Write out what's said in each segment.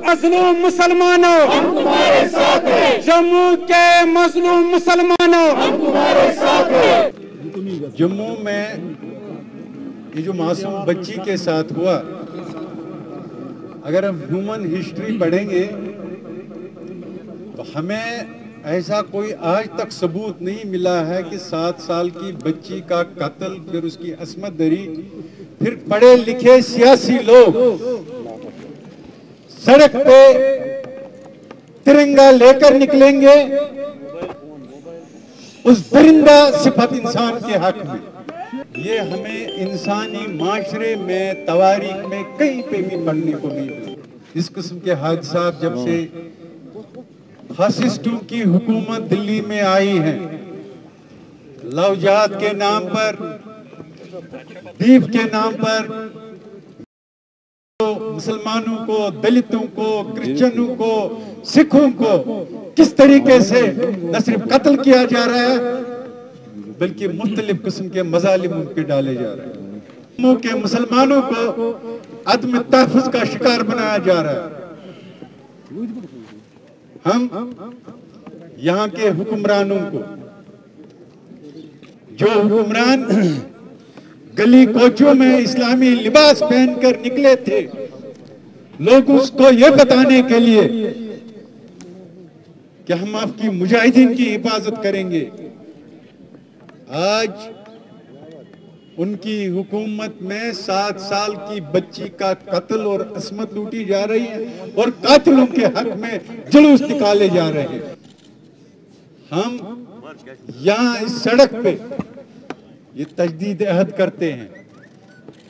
मजलूम मुसलमानों हम तुम्हारे साथ हैं, जम्मू के मजलूम मुसलमानों हम तुम्हारे साथ हैं। जम्मू में ये जो मासूम बच्ची के साथ हुआ, अगर हम ह्यूमन हिस्ट्री पढ़ेंगे तो हमें ऐसा कोई आज तक सबूत नहीं मिला है कि 7 साल की बच्ची का कत्ल, फिर उसकी असमत दरी, फिर पढ़े लिखे सियासी लोग सड़क पे तिरंगा लेकर निकलेंगे उस दरिंदा सिफत इंसान के हक में। ये हमें इंसानी माशरे में, तवारीख में कहीं पे भी पढ़ने को नहीं मिला। इस किस्म के हादसा जब से फासिस्टों की हुकूमत दिल्ली में आई है, लव जिहाद के नाम पर, दीप के नाम पर मुसलमानों को, दलितों को, क्रिश्चियनों को, सिखों को किस तरीके से न सिर्फ कत्ल किया जा रहा है बल्कि मुख्तलिफ किस्म के मजालिम उन पे डाले जा रहे हैं। जम्मू के मुसलमानों को अदम तहफ़्फ़ुज़ का शिकार बनाया जा रहा है। हम यहाँ के हुक्मरानों को, जो हुक्मरान गली कोचों में इस्लामी लिबास पहनकर निकले थे, लोग उसको ये बताने के लिए कि हम आपकी मुजाहिदीन की हिफाजत करेंगे, आज उनकी हुकूमत में 7 साल की बच्ची का कत्ल और असमत लूटी जा रही है और कातिलों के हक में जुलूस निकाले जा रहे हैं। हम यहाँ इस सड़क पे ये तजदीद अहद करते हैं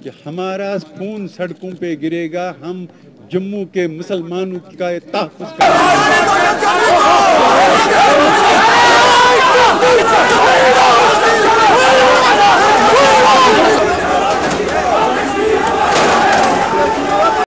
कि हमारा खून सड़कों पे गिरेगा, हम जम्मू के मुसलमानों का तहफ़्फ़ुज़ करेंगे।